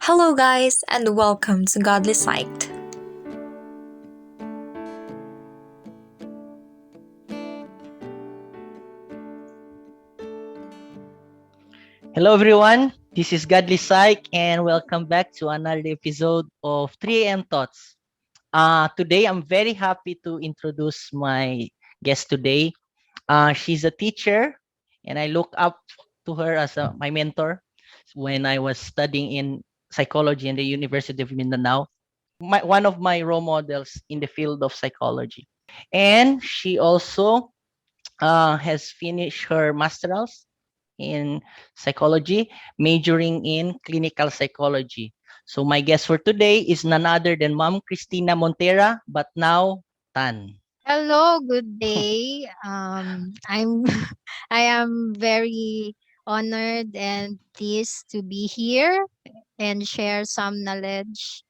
Hello, guys, and welcome to Godly Sight. Hello everyone, this is Godly Psych and welcome back to another episode of 3am Thoughts. Today I'm very happy to introduce my guest today. She's a teacher and I look up to her as my mentor when I was studying in psychology in the University of Mindanao. One of my role models in the field of psychology. And she also has finished her master's in psychology, majoring in clinical psychology. So my guest for today is none other than Mom Christina Montera, but now Tan. Hello, good day. I'm I am very honored and pleased to be here and share some knowledge.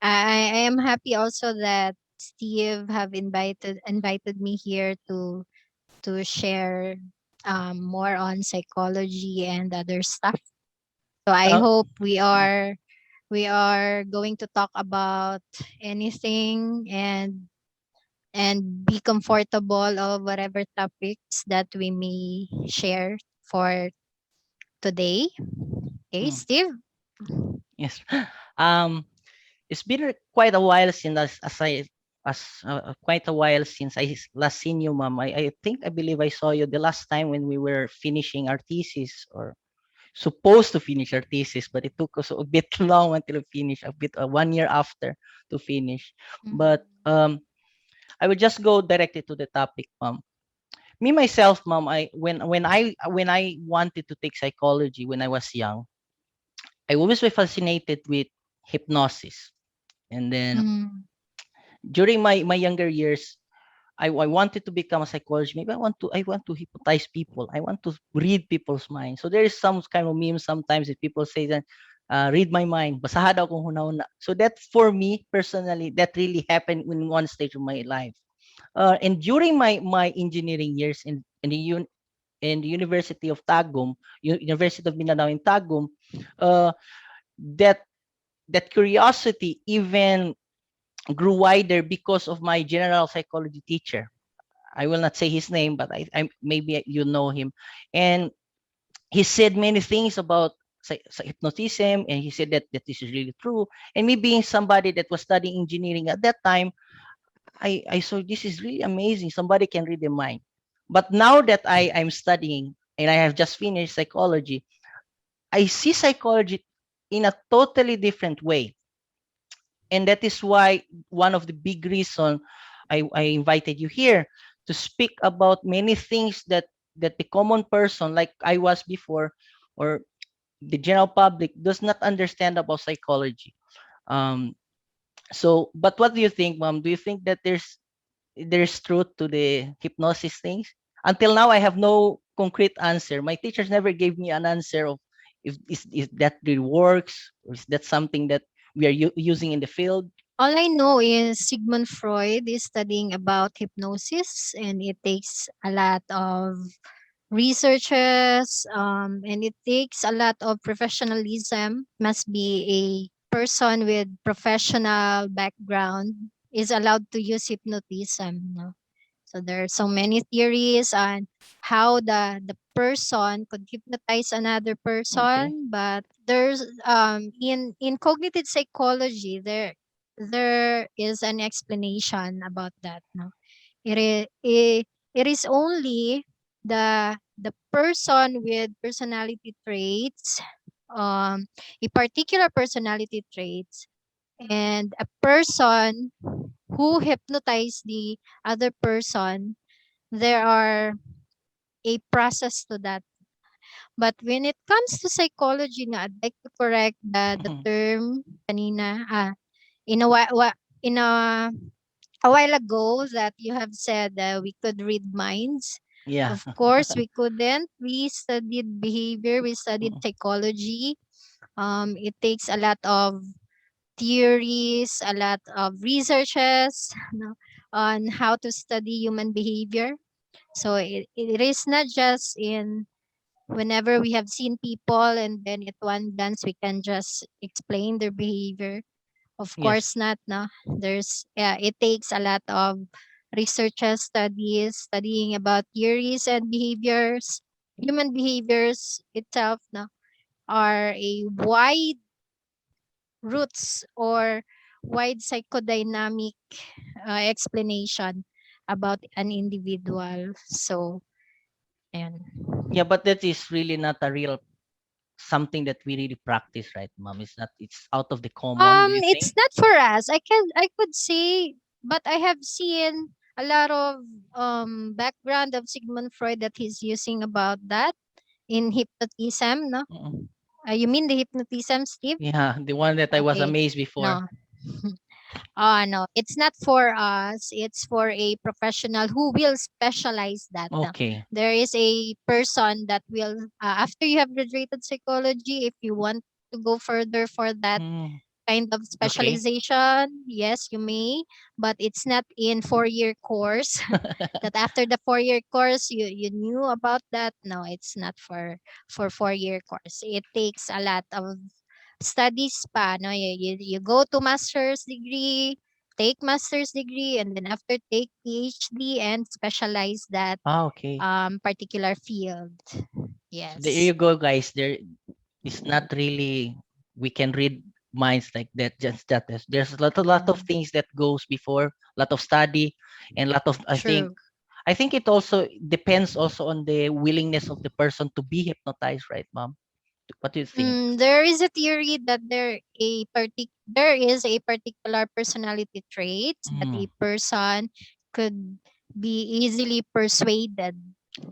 I am happy also that Steve have invited me here to share more on psychology and other stuff. So I Uh, hope we are going to talk about anything and be comfortable of whatever topics that we may share for today. Okay, mm, Steve? yes. Um, it's been quite a while since quite a while since I last seen you, Mom. I believe I saw you the last time when we were finishing our thesis or supposed to finish our thesis, but it took us a bit long until we finish, a bit 1 year after to finish. But Mm. I would just go directly to the topic, Mom. Me myself, Mom, when I wanted to take psychology when I was young, I always was fascinated with hypnosis. And then Mm. during my younger years, I wanted to become a psychologist. Maybe I want to hypnotize people. I want to read people's minds. So there is some kind of meme sometimes that people say that read my mind. Basaha daw kung hunahuna. So that for me personally, that really happened in one stage of my life. And during my engineering years in the University of Tagum, University of Mindanao in Tagum, uh, that that curiosity even grew wider because of my general psychology teacher. I will not say his name, but I maybe you know him. And he said many things about hypnotism, and he said that this is really true. And me being somebody that was studying engineering at that time, I saw this is really amazing. Somebody can read the mind. But now that I'm studying and I have just finished psychology, I see psychology in a totally different way. And that is why one of the big reason I invited you here to speak about many things that the common person like I was before or the general public does not understand about psychology. Um, but what do you think, Mom? Do you think that there's truth to the hypnosis things? Until now, I have no concrete answer. My teachers never gave me an answer of if that really works, or is that something that we are using in the field? All I know is Sigmund Freud is studying about hypnosis, and it takes a lot of researches, and it takes a lot of professionalism. Must be a person with professional background is allowed to use hypnotism. No? So there are so many theories on how the person could hypnotize another Okay. person, but there's in cognitive psychology there is an explanation about that. No, it is only the person with personality traits, a particular personality traits, and a person who hypnotize the other person. There are a process to that. But when it comes to psychology, na I'd like to correct the term kanina. In a in a while ago that you have said we could read minds. Yeah. Of course, we couldn't. We studied behavior. We studied psychology. It takes a lot of theories, a lot of researches no, on how to study human behavior. So it is not just in whenever we have seen people and then at one glance we can just explain their behavior. Of Yes. course not, no. It takes a lot of researches, studies, studying about theories and behaviors. Human behaviors itself, no, are a wide roots or wide psychodynamic explanation about an individual. So, and Yeah, but that is really not a real something that we really practice, right, mom? It's not. It's out of the common. Do you it's think? not for us. I could say, but I have seen a lot of background of Sigmund Freud that he's using about that in hypnotism, no? Mm-mm. You mean the hypnotism, Steve? Yeah, the one that I was Okay. amazed before. No. No, it's not for us. It's for a professional who will specialize that. Okay. There is a person that will, after you have graduated psychology, if you want to go further for that Mm, kind of okay. specialization, yes, you may, but it's not in 4-year course. That after the 4-year course, you knew about that. No, it's not for 4-year course. It takes a lot of studies pa. No, you go to master's degree, take master's degree, and then after take PhD and specialize that Okay. particular field. So there you Yes, go, guys. There is not really we can read minds like that. Just that there's a lot of yeah, things that goes before, a lot of study, and a lot of true. I think it also depends also on the willingness of the person to be hypnotized, right, mom? What do you think? There is a theory that there is a particular personality trait that Mm. a person could be easily persuaded.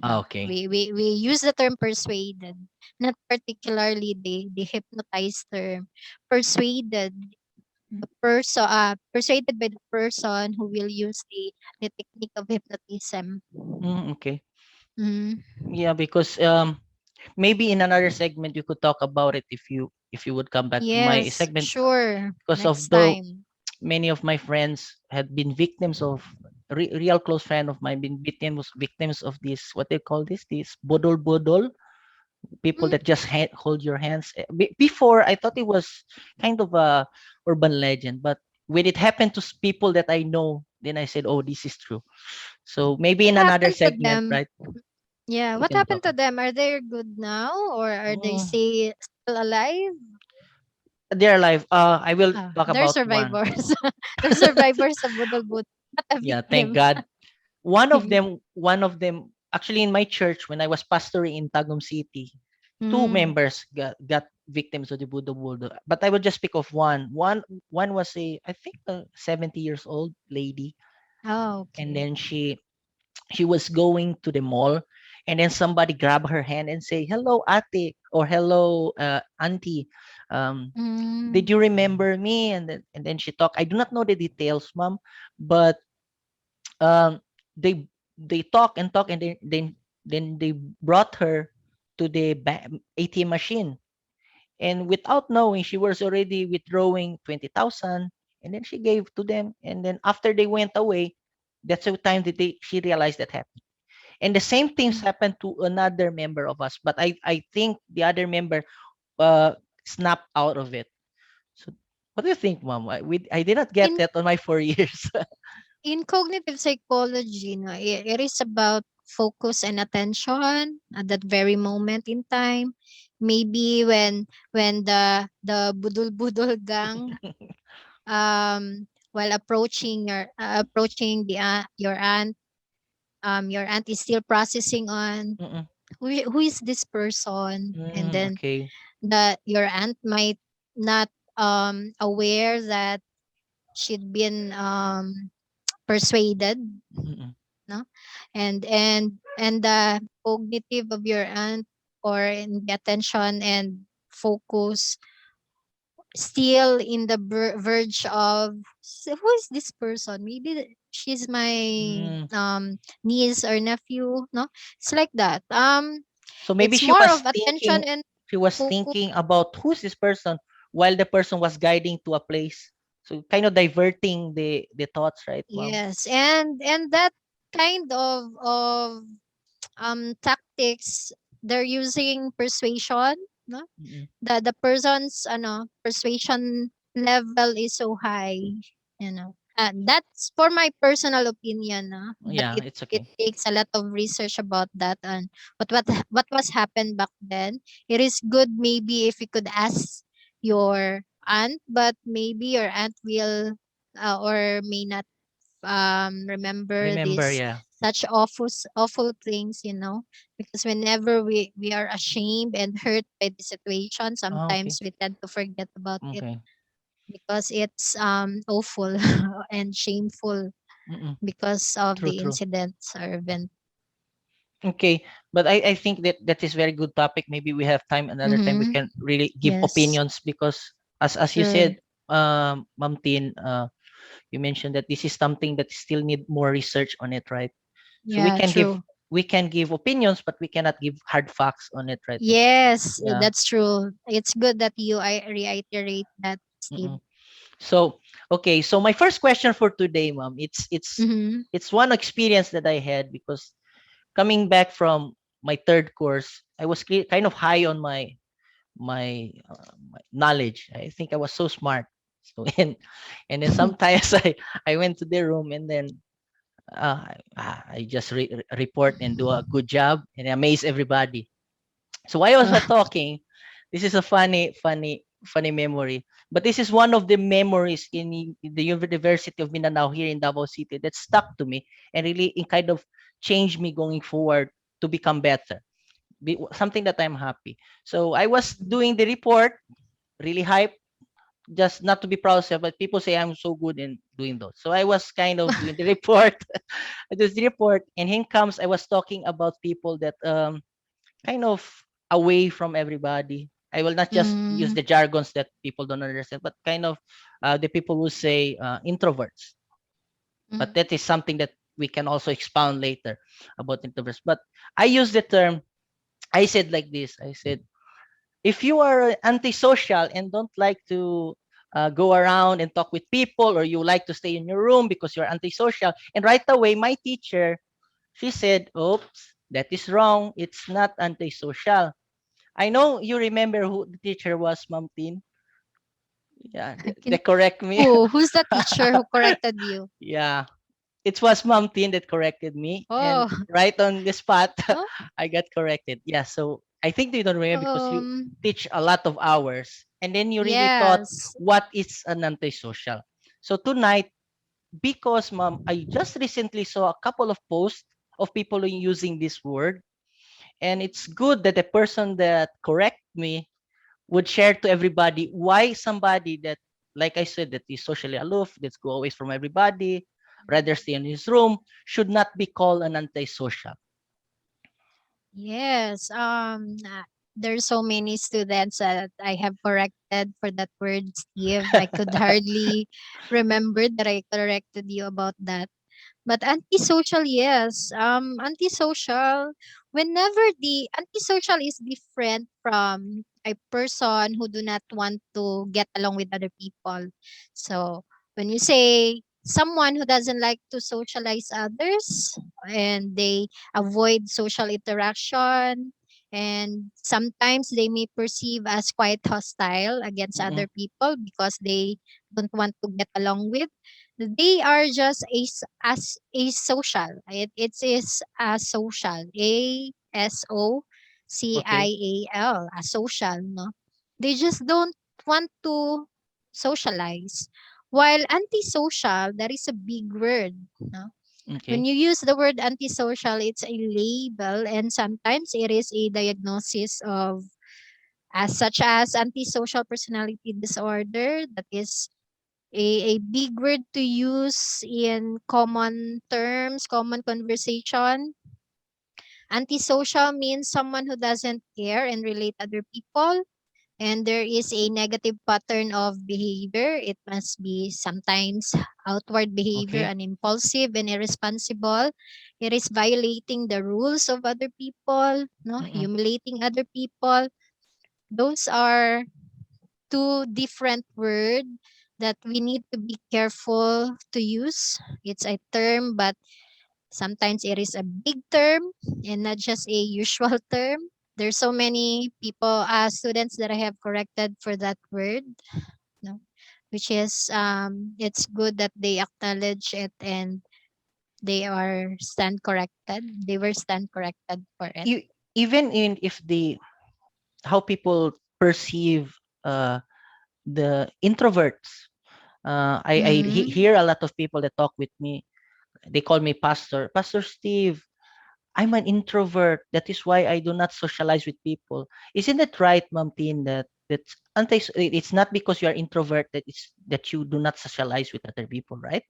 Ah, No, okay. we use the term persuaded, not particularly the hypnotized term. Persuaded persuaded by the person who will use the technique of hypnotism. Okay. Mm, Yeah, because maybe in another segment you could talk about it if you would come back to my yes, segment sure. because of Next though time. many of my friends had been victims of real close friend of mine been victims of this what they call this bodol bodol people Mm, that just hold your hands. Before I thought it was kind of a urban legend, but when it happened to people that I know, then I said, oh, this is true. So maybe what in another happened to segment, them? right, Yeah, we what can happened talk. to them? Are they good now or are they Mm, still alive? they're alive. I will talk They're about one. survivors. They're survivors of Budol Budol, not a Yeah, thank victim. God. One of them actually in my church when I was pastoring in Tagum City, two Mm. members got victims of the Budo Budo. But I will just pick of one. One was I think a 70 years old lady, Oh, and okay. then she was going to the mall, and then somebody grabbed her hand and say, "Hello, ate," or "Hello, auntie. Did Mm. you remember me?" And then she talked. I do not know the details, mom, but um they talk and talk and then they brought her to the ATM machine, and without knowing she was already withdrawing 20,000, and then she gave to them, and then after they went away, that's the time that she realized that happened. And the same things Mm. happened to another member of us, but I think the other member uh snapped out of it. So what do you think, mom? I did not get In that on my 4 years. in cognitive psychology, no, it is about focus and attention at that very moment in time. Maybe when the budul budul gang while approaching your aunt is still processing on Mm-mm. who is this person, and then Okay. that your aunt might not aware that she'd been persuaded, Mm-mm. no, and the cognitive of your aunt or in the attention and focus still in the verge of who is this person, maybe she's my Mm. niece or nephew, no, it's like that. So maybe It's she more was of attention thinking and she was focus. thinking about who's this person while the person was guiding to a place. So kind of diverting the thoughts, right, mom? Yes, and that kind of tactics they're using persuasion, no? Mm-mm. The person's persuasion level is so high, and that's for my personal opinion, but Yeah, it it's it okay. takes a lot of research about that, and what was happened back then. It is good maybe if you could ask your aunt, but maybe your aunt will or may not remember Remember, this yeah. such awful things, because whenever we are ashamed and hurt by the situation, Oh, okay. sometimes we tend to forget about it Okay. because it's awful and shameful Mm-mm. because of True, the true. incidents or event. Okay, but I think that that is very good topic. Maybe we have time another time we Mm-hmm. can really give Yes, opinions because as you sure. said, Ma'am Tin, you mentioned that this is something that still need more research on it, right? So Yeah, true. we can give opinions, but we cannot give hard facts on it, right? Yes, Yeah. that's true. It's good that you I reiterate that, Steve. Mm-mm. So okay, so my first question for today, Ma'am, Mm-hmm. it's one experience that I had because coming back from my third course, I was kind of high on my knowledge. I think I was so smart. So and then sometimes I went to the room and then I just report and do a good job and amaze everybody. So while I was talking, this is a funny memory. But this is one of the memories in the University of Mindanao here in Davao City that stuck to me and really it kind of changed me going forward to become better. Something that I'm happy. So I was doing the report, really hype, just not to be proud of myself, but people say I'm so good in doing those. So I was kind of doing the report. I do the report, and here comes I was talking about people that kind of away from everybody. I will not just use Mm-hmm. the jargons that people don't understand, but kind of the people who say introverts. But that is something that we can also expound later about introverts. But I use the term. I said like this. I said if you are antisocial and don't like to go around and talk with people, or you like to stay in your room because you're antisocial, and right away my teacher, she said, oops, that is wrong, it's not antisocial. I know you remember who the teacher was, Ma'am Tin. Yeah, they Can, correct me. who's the teacher who corrected you? Yeah, it was Ma'am Tin that corrected me, and Oh, right on the spot, oh, I got corrected. Yeah, so I think you don't remember because you um, teach a lot of hours, and then you really thought yes. what is an antisocial. So tonight, because Ma'am, I just recently saw a couple of posts of people using this word, and it's good that the person that correct me would share to everybody why somebody that, like I said, that is socially aloof, that's go away from everybody, rather stay in his room, should not be called an antisocial. Yes. There's so many students that I have corrected for that word, Steve. I could hardly remember that I corrected you about that. But antisocial, yes. Antisocial, whenever the antisocial is different from a person who do not want to get along with other people. So when you say someone who doesn't like to socialize others and they avoid social interaction, and sometimes they may perceive as quite hostile against Mm-mm. other people because they don't want to get along with, they are just as a social. It is a social. Okay. ASOCIAL. A social, no? They just don't want to socialize. While antisocial, that is a big word. No? When Okay. you use the word antisocial, it's a label, and sometimes it is a diagnosis of such as antisocial personality disorder. That is a big word to use in common terms, common conversation. Antisocial means someone who doesn't care and relate other people. And there is a negative pattern of behavior. It must be sometimes outward behavior Okay. and impulsive and irresponsible. It is violating the rules of other people, no, Mm-mm. humiliating other people. Those are two different words that we need to be careful to use. It's a term, but sometimes it is a big term and not just a usual term. There's so many people, students that I have corrected for that word, no, which is it's good that they acknowledge it and they are stand corrected. They were stand corrected for it. Even in if the how people perceive the introverts. Mm-hmm. Hear a lot of people that talk with me. They call me Pastor Steve. I'm an introvert. That is why I do not socialize with people. Isn't it right, Ma'am Tin, that it's not because you are introvert that it's that you do not socialize with other people, right?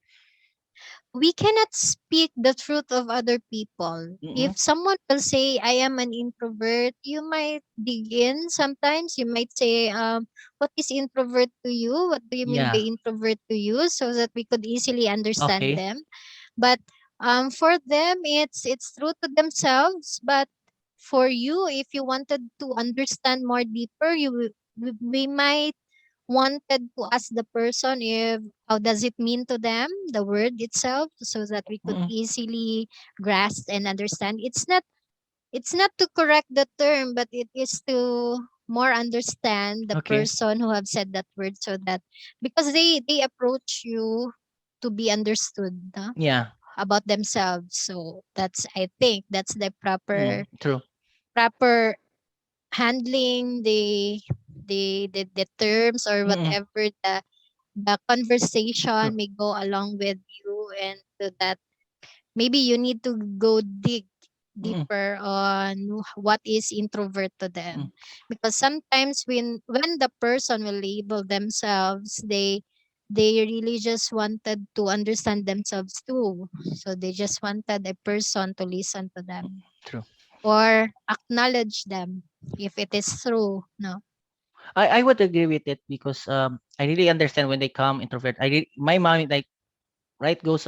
We cannot speak the truth of other people. Mm-mm. If someone will say, I am an introvert, you might dig in sometimes. You might say, what is introvert to you? What do you mean by Yeah. introvert to you? So that we could easily understand Okay. them. But for them, it's true to themselves. But for you, if you wanted to understand more deeper, we might wanted to ask the person if how does it mean to them, the word itself, so that we could Mm-mm. easily grasp and understand. It's not to correct the term, but it is to more understand the Okay. person who have said that word, so that because they approach you to be understood, no, Yeah. about themselves. So that's, I think that's the True. proper handling the terms or Mm-mm. whatever the conversation may go along with you, and to that maybe you need to go dig Mm-mm. deeper on what is introvert to Mm. them, because sometimes when the person will label themselves, they really just wanted to understand themselves too, so they just wanted a person to listen to them True. or acknowledge them if it is true, no. I would agree with it because I really understand when they come introvert. My mom like right goes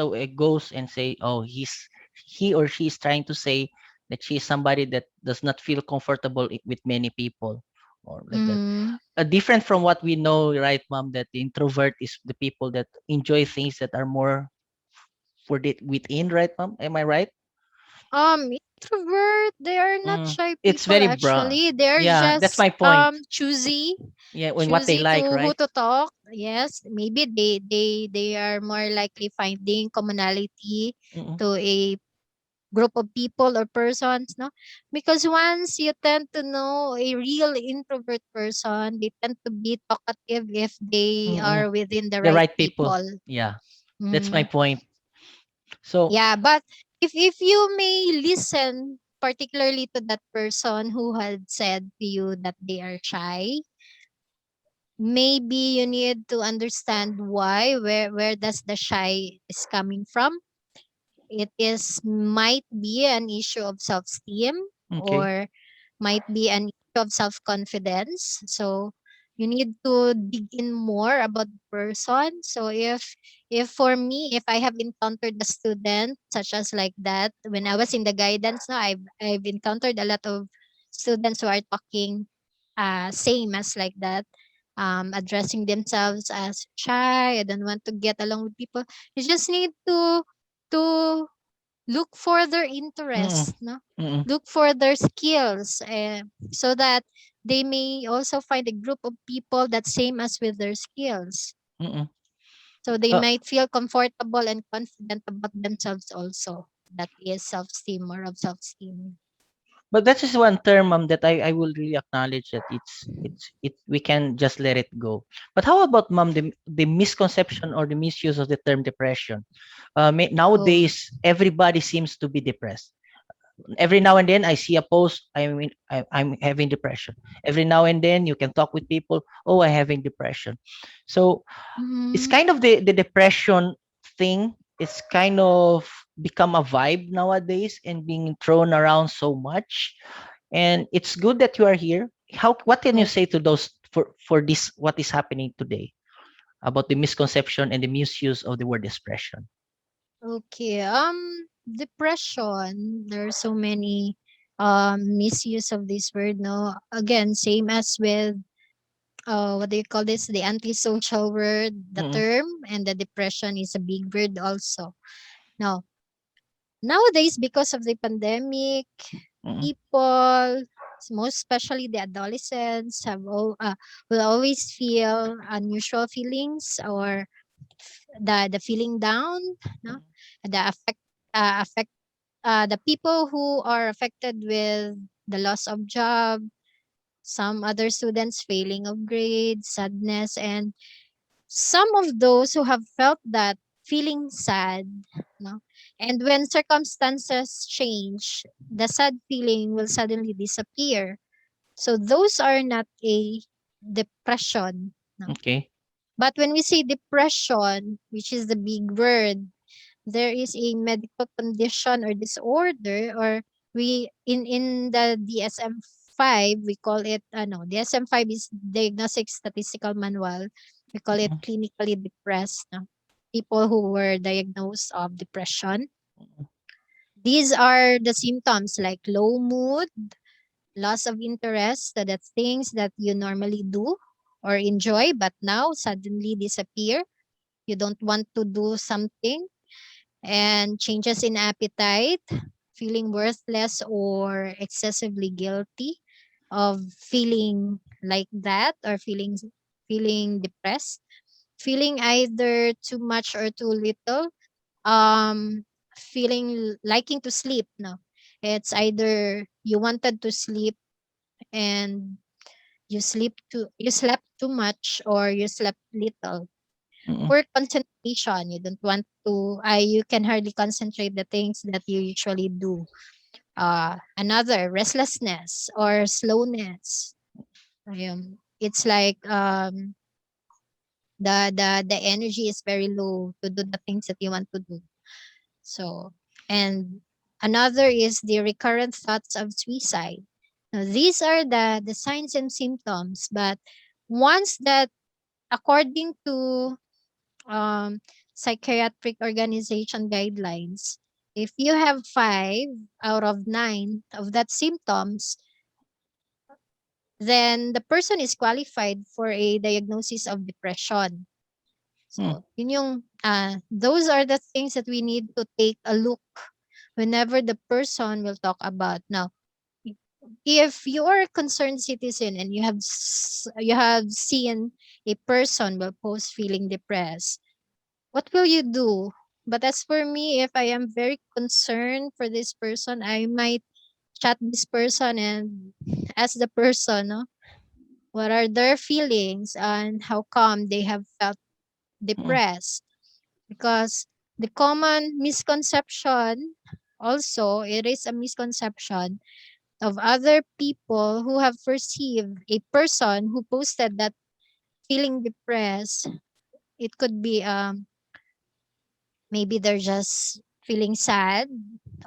and say, oh, he or she is trying to say that she is somebody that does not feel comfortable with many people or like that. Mm. Different from what we know, right, Mom, that the introvert is the people that enjoy things that are more for the within, right, Mom? Am I right? Introvert, they are not Mm. shy It's people very broad. actually. They're Yeah, that's just my point. choosy, Yeah, when what they choosy like, to who right? to talk. Yes, maybe they are more likely finding commonality Mm-mm. to a group of people or persons, no? Because once you tend to know a real introvert person, they tend to be talkative if they Mm-mm. are within the The right right people. people. Yeah, that's my Mm. point. So, Yeah, but if you may listen particularly to that person who had said to you that they are shy, maybe you need to understand why, where does the shy is coming from. It is might be an issue of self-esteem, okay. or might be an issue of self-confidence. So you need to dig in more about the person. So if for me, if I have encountered a student such as like that when I was in the guidance, no, I've encountered a lot of students who are talking same as like that, addressing themselves as shy, I don't want to get along with people. You just need to look for their Mm-mm. interest, no? Mm-mm. Look for their skills, so that they may also find a group of people that same as with their skills. Mm-mm. So they Uh, might feel comfortable and confident about themselves also. That is self-esteem or of self-esteem. but that is one term that I will really acknowledge that it we can just let it go. But how about mom the misconception or the misuse of the term depression? Oh. Nowadays everybody seems to be depressed. Every now and then I see a post, I'm having depression. Every now and then you can talk with people, oh, I'm having depression. So it's Mm, kind of the depression thing. It's kind of become a vibe nowadays and being thrown around so much. And it's good that you are here. What can you oh, say to those for this what is happening today about the misconception and the misuse of the word depression? okay. Depression. There are so many misuse of this word. No, again, same as with what do you call this? The antisocial word, the Mm-mm, term, and the depression is a big word also. Now, nowadays, because of the pandemic, mm-mm, people, most especially the adolescents will always feel unusual feelings, or the feeling down, no? The affect the people who are affected with the loss of job, some other students failing of grades, sadness, and some of those who have felt that feeling sad, no? And when circumstances change, the sad feeling will suddenly disappear. So those are not a depression, no? Okay. But when we say depression, which is the big word, there is a medical condition or disorder, or we in the DSM-5 we call it DSM-5 is Diagnostic Statistical Manual. We call it Mm-mm. clinically depressed, no? People who were diagnosed of depression. These are the symptoms like low mood, loss of interest to the things that you normally do or enjoy, but now suddenly disappear. You don't want to do something, and changes in appetite, feeling worthless or excessively guilty of feeling like that, or feeling depressed, feeling either too much or too little, feeling liking to sleep, no? It's either you wanted to sleep and you slept too much, or you slept little. Mm-mm. Poor concentration, you don't want to you can hardly concentrate the things that you usually do. Another, restlessness or slowness. It's like the energy is very low to do the things that you want to do. So, and another is the recurrent thoughts of suicide. Now, these are the signs and symptoms, but once that, according to um, psychiatric organization guidelines, if you have 5 out of 9 of that symptoms, then the person is qualified for a diagnosis of depression. Mm. So, those are the things that we need to take a look whenever the person will talk about. Now, if you are a concerned citizen and you have seen a person will post feeling depressed, what will you do? But as for me, if I am very concerned for this person, I might chat this person and ask the person, no, what are their feelings and how come they have felt Mm. depressed. Because the common misconception, also, it is a misconception of other people who have perceived a person who posted that feeling depressed. It could be maybe they're just feeling sad,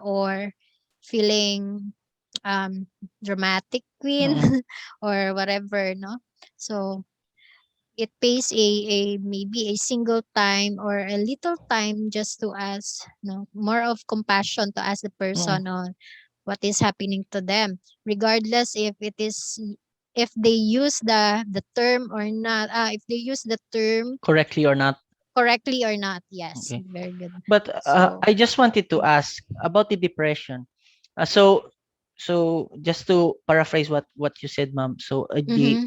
or feeling um dramatic queen Mm-mm. or whatever, no? So it pays a maybe a single time or a little time just to ask, no, more of compassion to ask the Mm-mm. person on what is happening to them, regardless if they use the term or not, if they use the term Correctly or not? correctly or not. Yes, Okay. very good. But So I just wanted to ask about the depression. So just to paraphrase what you said, ma'am. So mm-hmm.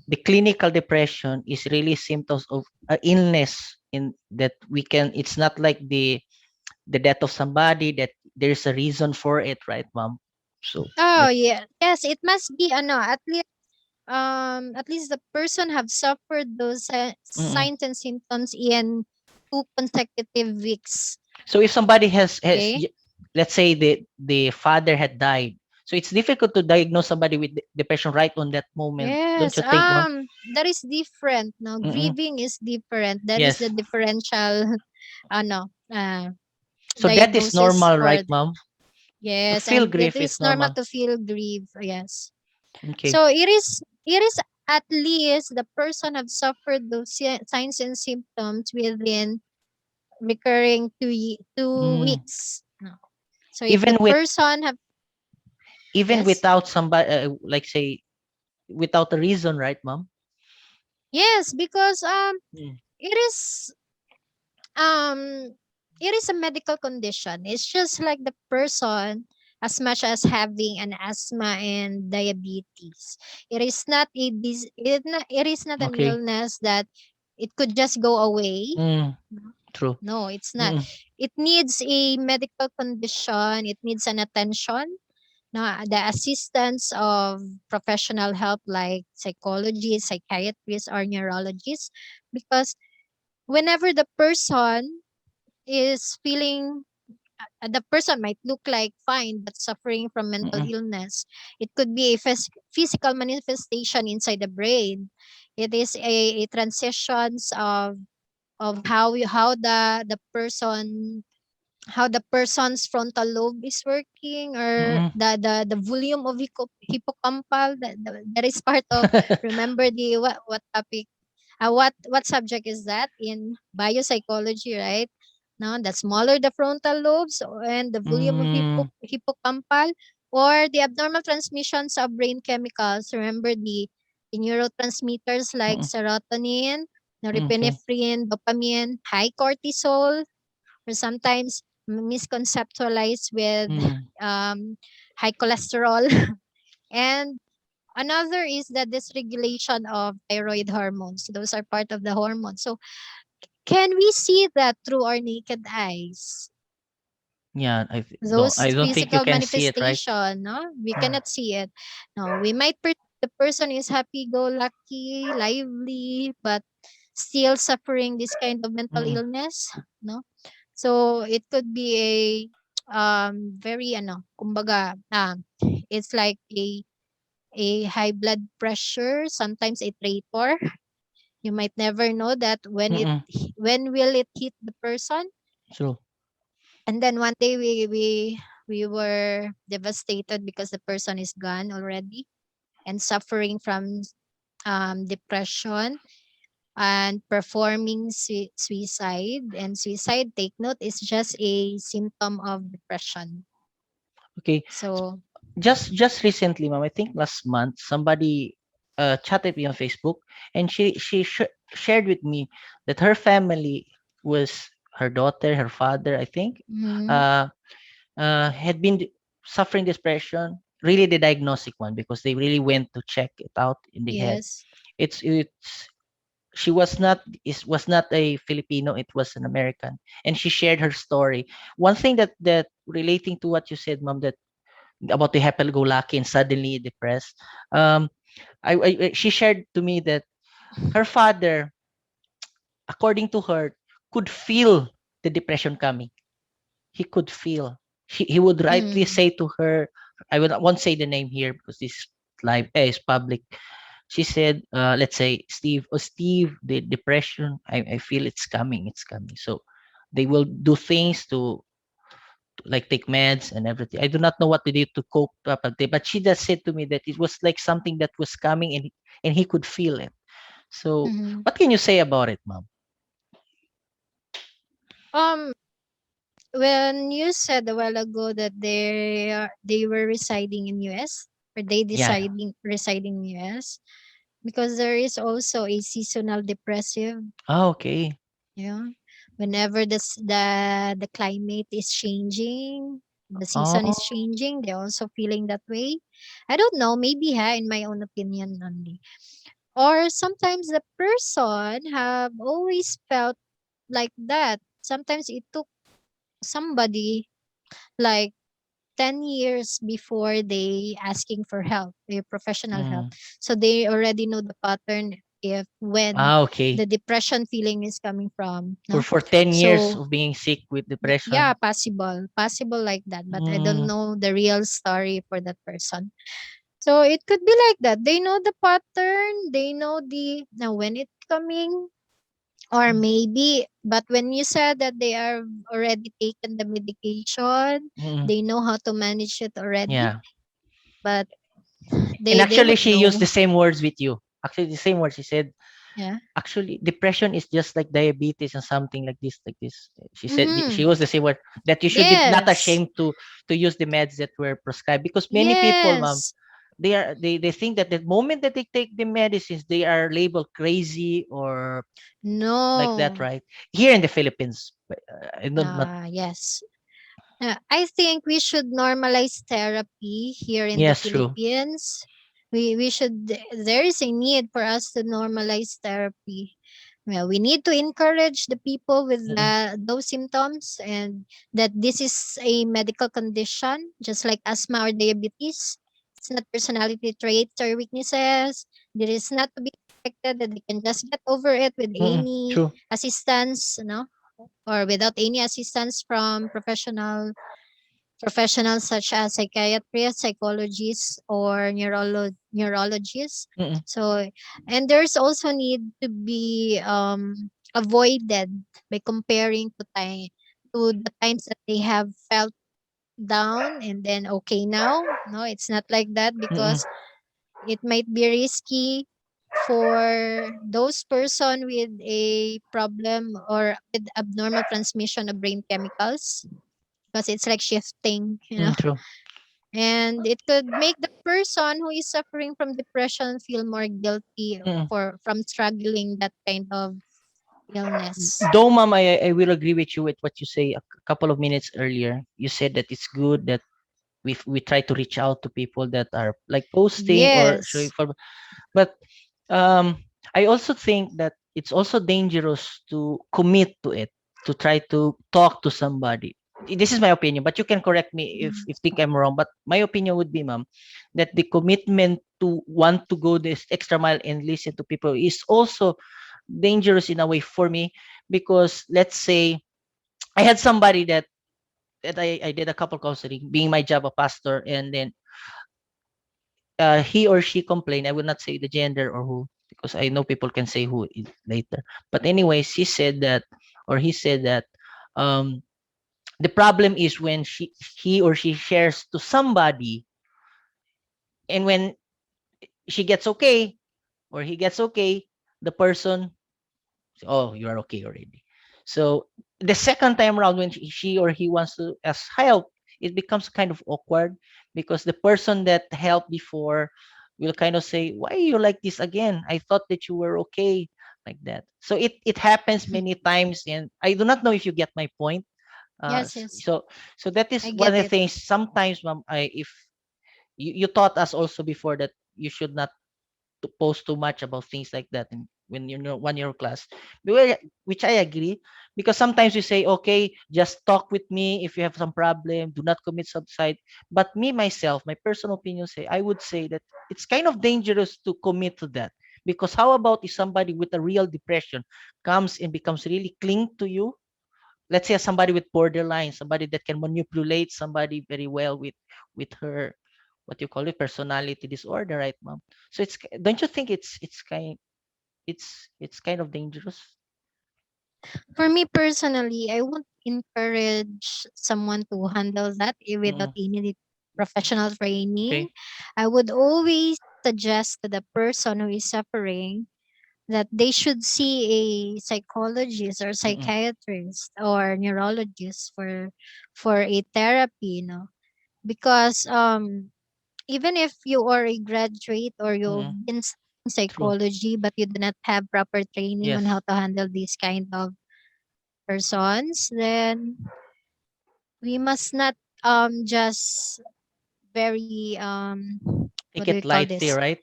the clinical depression is really symptoms of illness in that we can. It's not like the death of somebody that there's a reason for it, right, ma'am? So Oh that. yeah, yes, it must be at least the person have suffered those Mm-mm. signs and symptoms in 2 consecutive weeks. So if somebody Okay. let's say the father had died, so it's difficult to diagnose somebody with depression right on that moment, don't Yes. you think, ma'am? That is different. No, Mm-mm. grieving is different. That is the Yes. differential, ano, So that is diagnosis normal, for right, ma'am? To yes, feel and it grief is is normal normal. to feel grief. Yes. Okay. So it is at least the person have suffered those signs and symptoms within recurring 2 Mm. weeks. No. So if the Even with person have even yes, without somebody, like say without a reason, right, ma'am? yes, because Mm. it is um it is a medical condition. It's just like the person. as much as having an asthma and diabetes. It is not it is not an Okay. illness that it could just go away. Mm, true. No, it's not. Mm-mm. It needs a medical condition. It needs an attention. No, the assistance of professional help like psychologists, psychiatrists, or neurologists, because whenever the person is feeling the person might look like fine but suffering from mental Mm-mm. illness. It could be a physical manifestation inside the brain. It is a transitions of how the person's frontal lobe is working, or Mm-mm. the volume of hippocampal, that is part of, remember the what topic, what subject is that in biopsychology, right? No, the smaller the frontal lobes and the volume of Mm, hippocampal, or the abnormal transmissions of brain chemicals. Remember the neurotransmitters like mm-mm. serotonin, Okay. norepinephrine, dopamine, high cortisol, or sometimes misconceptualized with Mm, um, high cholesterol. And another is the dysregulation of thyroid hormones. Those are part of the hormones. So can we see that through our naked eyes? yeah, Those I don't think you physical can see it, right? manifestation, no? We cannot see it. No, we might the person is happy-go-lucky, lively, but still suffering this kind of mental Mm-mm. illness, no? So it could be a very kumbaga, it's like a high blood pressure, sometimes a traitor. You might never know that Mm-mm. when will it hit the person. True. And then one day we were devastated because the person is gone already and suffering from depression and performing suicide. And suicide, take note, is just a symptom of depression. Okay. So Just recently, ma'am, I think last month, somebody chatted me on Facebook, and she shared with me that her family was her daughter, her father, I think, mhm, uh, had been suffering depression, really the diagnostic one, because they really went to check it out in the head. yes. It's she was not a Filipino, it was an American, and she shared her story. One thing that relating to what you said, ma'am, that about the happy-go-lucky and suddenly depressed. Um, she shared to me that her father, according to her, could feel the depression coming. He could feel. He would rightly Mm, say to her, won't say the name here because this live is public. She said, let's say Steve, oh Steve, the depression, I feel it's coming, it's coming. So they will do things to like take meds and everything. I do not know what they did to cope up a day, but she just said to me that it was like something that was coming and he could feel it. So mhm. what can you say about it, mom? Um, when you said a while ago that they were residing in US, or they Yeah. deciding residing in US, because there is also a seasonal depressive. Ah, okay. Yeah. Whenever the climate is changing, the season is Oh. changing, they're also feeling that way. I don't know, maybe in my own opinion only. Or sometimes the person have always felt like that. Sometimes it took somebody like 10 years before they asking for help, professional help. Mm. So they already know the pattern if when Ah, the okay. depression feeling is coming from, For no? 10 years So of being sick with yeah, depression. possible like that, but I don't Mm. know the real story for that person. So it could be like that. They know the pattern, they know the now when it's coming, or maybe, but when you said that they are already taken the medication, Mm. they know how to manage it already, Yeah. but And they actually would she used know. the same words with you. Actually the same words she said. Yeah. Actually, depression is just like diabetes and something like this, like this. She said she Mm-hmm. was the same word that you should be not Yes. ashamed to use the meds that were prescribed because many people, mom, Yes. they think that the moment that they take the medicines, they are labeled crazy or like that, No. right? Here in the Philippines, I don't not Yes. I think we should normalize therapy here in the Yes, true. Philippines. We should, there is a need for us to normalize therapy. Well, we need to encourage the people with Mm-mm. those symptoms, and that this is a medical condition, just like asthma or diabetes. It's not personality traits or weaknesses. There is not to be expected that they can just get over it with Mm-mm. any True. assistance, or without any assistance from professionals such as psychiatrists, psychologists, or neurologists. Mm-mm. So, and there's also need to be avoided by comparing to the times that they have felt down and then okay now. No, it's not like that, Mm-mm. because it might be risky for those person with a problem or with abnormal transmission of brain chemicals, because it's like shifting. True. And it could make the person who is suffering from depression feel more guilty Mm-mm. for from struggling that kind of illness. Though, ma'am, I will agree with you with what you say a couple of minutes earlier. You said that it's good that we try to reach out to people that are like posting or showing Yes. for, but I also think that it's also dangerous to commit to it, to try to talk to somebody. This is my opinion, but you can correct me if Mm. if think I'm wrong. But my opinion would be, ma'am, that the commitment to want to go this extra mile and listen to people is also dangerous in a way for me, because let's say I had somebody that I did a couple counseling, being my job a pastor, and then he or she complained. I will not say the gender or who, because I know people can say who later. But anyways, she said that, or he said that, um, the problem is when he or she shares to somebody, and when she gets okay or he gets okay, the person, oh, you are okay already. So the second time around, when she or he wants to ask help, it becomes kind of awkward, because the person that helped before will kind of say, why are you like this again? I thought that you were okay, like that. So it happens many times, and I do not know if you get my point. Yes, yes. So that is I one get of the it. things. Sometimes, ma'am, if you taught us also before that you should not to post too much about things like that when you're in 1 year class. Which I agree, because sometimes we say, okay, just talk with me if you have some problem, do not commit suicide. But me myself, my personal opinion, say I would say that it's kind of dangerous to commit to that, because how about if somebody with a real depression comes and becomes really cling to you? Let's say somebody with borderline, somebody that can manipulate somebody very well with her, what you call it, personality disorder, right, mom? So it's, don't you think it's kind of dangerous? For me personally, I won't encourage someone to handle that without Mm-mm. any professional training. Okay. I would always suggest to the person who is suffering that they should see a psychologist or Mm-mm. psychiatrist or neurologist for a therapy. Because even if you are a graduate or you've Mm-mm. been studying True. psychology but you do not have proper training on how Yes. to handle these kind of persons, then we must not just very what Take do we it call lightly, this? right?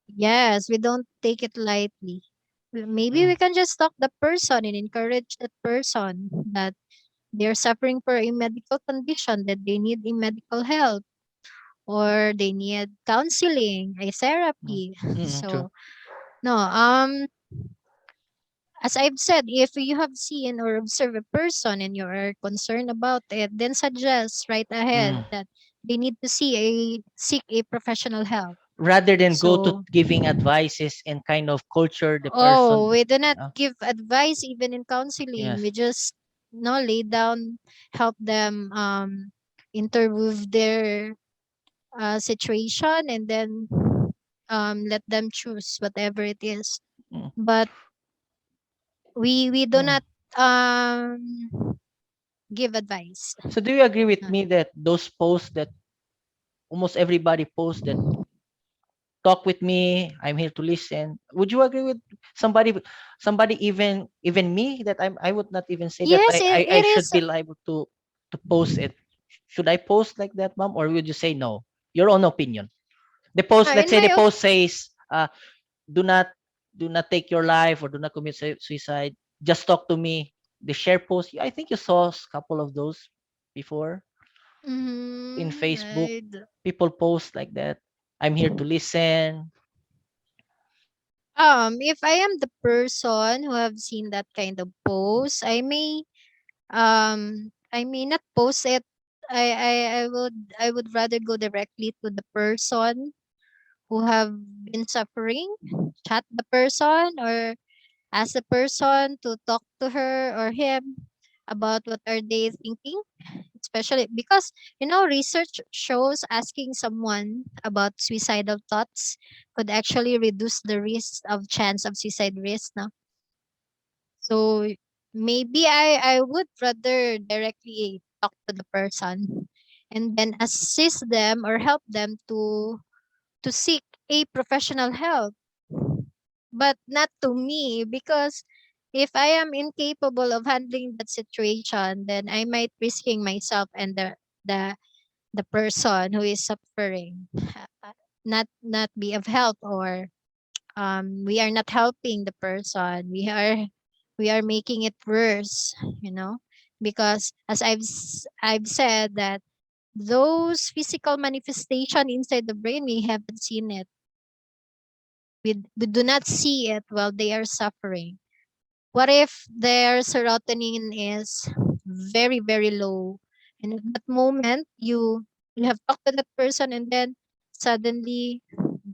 Yes, we don't take it lightly. Maybe Mm. we can just talk the person and encourage that person that they're suffering for a medical condition, that they need a medical help, or they need counseling, a Mm. therapy. Mm-mm. True. So no, as I've said, if you have seen or observed a person and you are concerned about it, then suggest right Mm. ahead that they need to seek a professional help. Rather than go to So, giving advices and kind of culture the oh, person. we do not uh, give advice even in counseling. We yes. just lay down, help them interview their situation, and then let them choose whatever it is. Mm. But we do Mm. not um give advice. So do you agree with Uh, me that those posts that almost everybody posts, that talk with me, I'm here to listen, would you agree with somebody, even me, that I would not even say that yes, I it should is. be liable to post it? Should I post like that, ma'am, or would you say no? Your own opinion. The post, let's In say the my post says, do not take your life or do not commit suicide. Just talk to me. The share post, I think you saw a couple of those before in Facebook. right. People post like that. I'm here to listen. If I am the person who have seen that kind of post, I may not post it. I would rather go directly to the person who have been suffering, chat the person or ask the person to talk to her or him about what are they thinking, especially because research shows asking someone about suicidal thoughts could actually reduce the risk of chance of suicide risk now. So maybe I would rather directly talk to the person and then assist them or help them to seek a professional help, but not to me, because if I am incapable of handling that situation, then I might risking myself and the the person who is suffering not be of help, or we are not helping the person, we are making it worse, you know because as I've said that those physical manifestation inside the brain, we haven't seen it. We do not see it while they are suffering. What if their serotonin is very, very low? And at that moment, you have talked to that person and then suddenly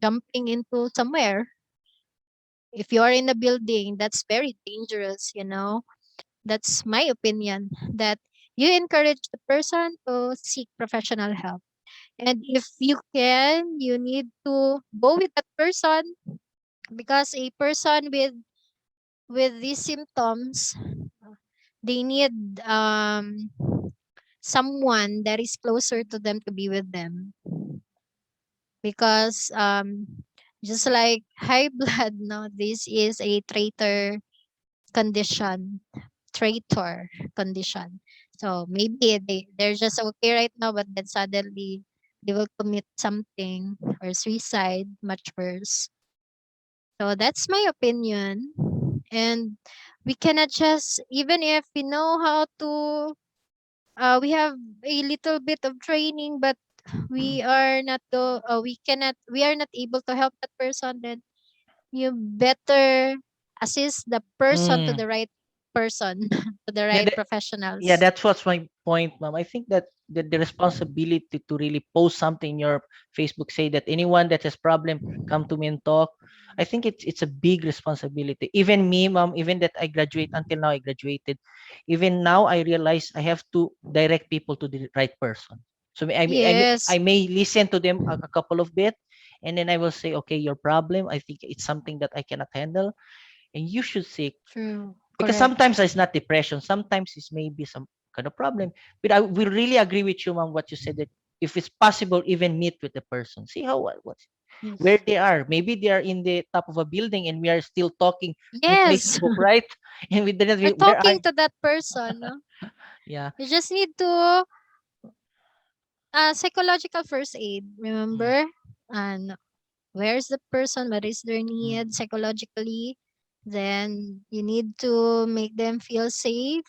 jumping into somewhere. If you are in a building, that's very dangerous. That's my opinion, that you encourage the person to seek professional help. And if you can, you need to go with that person, because a person with these symptoms, they need someone that is closer to them to be with them, because just like high blood, no, this is a condition traitor condition. So maybe they're just okay right now, but then suddenly they will commit something or suicide much worse. So that's my opinion. And we cannot just, even if we know how to, we have a little bit of training, but we are not able to help that person, then you better assist the person to Mm. the right person, to the Yeah, right yeah, professionals. that's what's my point, ma'am. I think that the responsibility to really post something in your Facebook, say that anyone that has problem, come to me and talk. I think it's a big responsibility. Even me, ma'am, even that I graduate, until now I graduated, even now I realize I have to direct people to the right person. So I Yes, may listen to them a couple of bit, and then I will say, okay, your problem, I think it's something that I cannot handle, and you should seek, true, because correct. sometimes it's not depression, sometimes it's maybe some kind of problem. But I will really agree with you, ma'am, what you said, that if it's possible, even meet with the person, see how what where Yes. they are. Maybe they are in the top of a building and we are still talking through Yes, Facebook, right? And we didn't we're where are. talking to that person, no? Yeah. You just need to psychological first aid, Mm, remember? And where's the person, what is their mm, need psychologically, then you need to make them feel safe.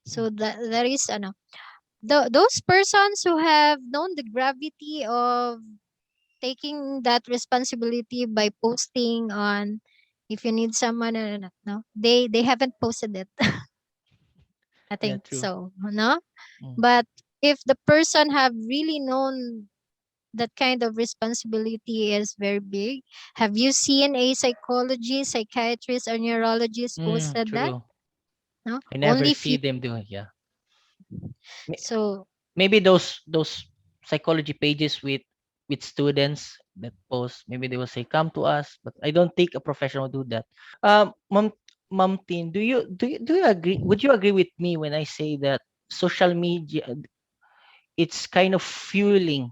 mm, So that is those persons who have known the gravity of taking that responsibility by posting on, if you need someone, no, they haven't posted it. I yeah, think true. so, no. Mm, But if the person have really known that kind of responsibility is very big, have you seen a psychologist, psychiatrist, or neurologist posted that? true. No, I never only see few. them doing. Yeah. So Maybe those psychology pages with students that post, maybe they will say come to us, but I don't think a professional do that. Mom, Mom Tin, do you agree, would you agree with me when I say that social media, it's kind of fueling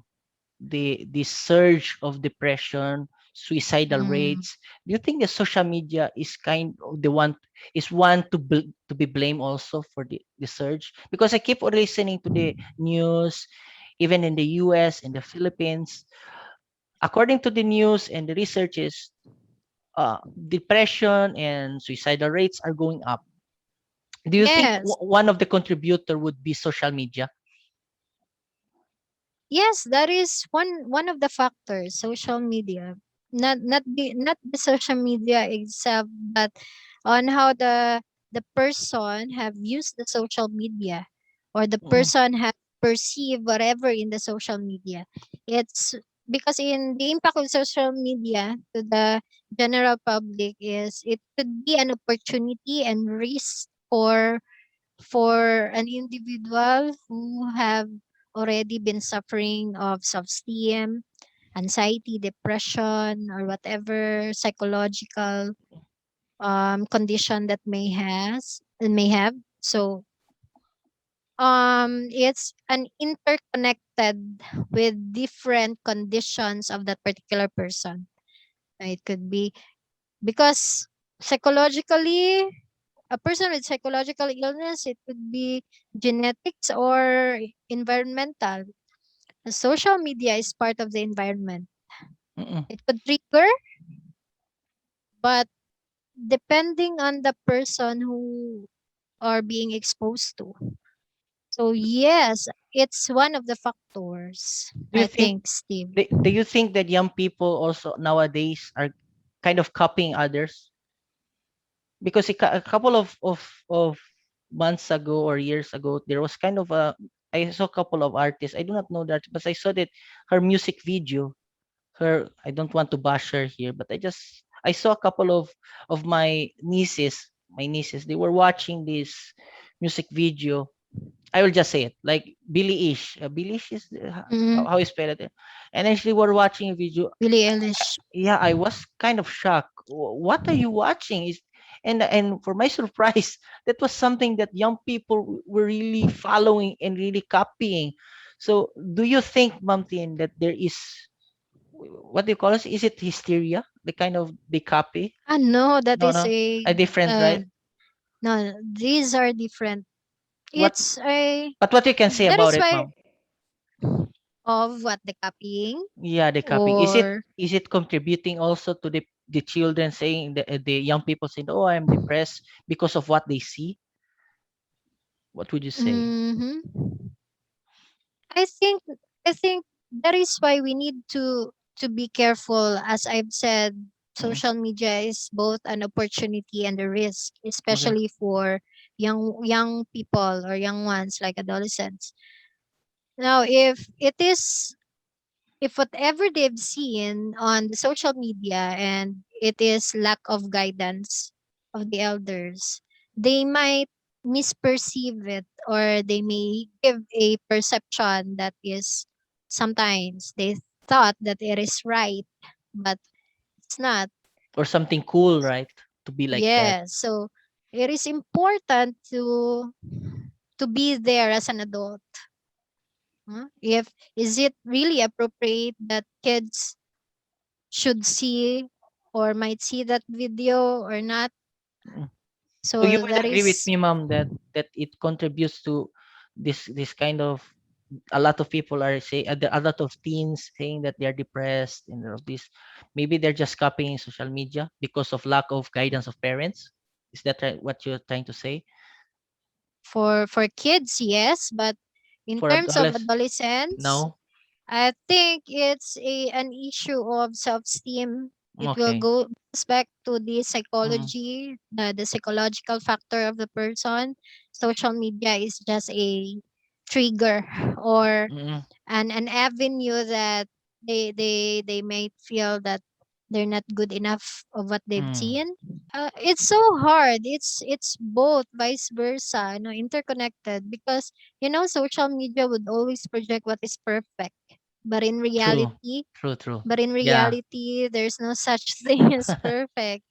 the surge of depression, suicidal Mm. rates. Do you think the social media is kind of the one is one to be blamed also for the surge? Because I keep on listening to the news, even in the US and the Philippines. According to the news and the researches, depression and suicidal rates are going up. Do you think Yes. one of the contributor would be social media? Yes, that is one of the factors, social media. Not the social media itself, but on how the person have used the social media, or the Mm, person have perceived whatever in the social media. It's because in the impact of social media to the general public is it could be an opportunity and risk for an individual who have already been suffering of self-esteem, anxiety, depression, or whatever psychological condition that may have. So it's an interconnected with different conditions of that particular person. It could be because psychologically, a person with psychological illness, it could be genetics or environmental. The social media is part of the environment. mm. It could trigger, but depending on the person who are being exposed to. So yes, it's one of the factors, Do you I think think, Steve. do you think that young people also nowadays are kind of copying others? Because a couple of months ago or years ago, there was kind of a I saw a couple of artists. I do not know that, but I saw that her music video. Her I don't want to bash her here, but I saw a couple of my nieces. They were watching this music video. I will just say it like Billie Ish. Billie Ish is Mm-hmm. how you spell it. And then they were watching a video. Billie Eilish. Yeah, I was kind of shocked. What are you watching? Is and for my surprise, that was something that young people were really following and really copying. So, do you think, Ma'am Tien, that there is what do you call it? Is it hysteria? The kind of the copy? Ah, no, that No, is no, a different, right? no, these are different. What? It's a But what you can say that about is it, why Ma'am? of what the copying Yeah, the copying. or Is it contributing also to the children saying the young people saying, "Oh, I'm depressed because of what they see"? What would you say? mm-hmm. I think I think that is why we need to be careful. As I've said, Mm, social media is both an opportunity and a risk, okay. especially for young people or young ones like adolescents. Now, if whatever they've seen on the social media and it is lack of guidance of the elders, they might misperceive it, or they may give a perception that is sometimes they thought that it is right, but it's not. Or something cool, right? To be like that. Yeah, so it is important to be there as an adult. If is it really appropriate that kids should see or might see that video or not. Mm. So you So would that agree with is me, Mom, that it contributes to this kind of a lot of people are saying a lot of teens saying that they're depressed and all of this. Maybe they're just copying social media because of lack of guidance of parents. Is that right, what you're trying to say? for kids, yes, but in For terms of adolescents, adolescents, no. I think it's an issue of self-esteem. It will Okay. goes back to the Mm, psychology, the psychological factor of the person. Social media is just a trigger or mm, an avenue that they might feel that they're not good enough of what they've mm. seen. It's so hard. It's both vice versa, interconnected, because social media would always project what is perfect, but in True. reality, True. True. but in Yeah. reality, there's no such thing as perfect.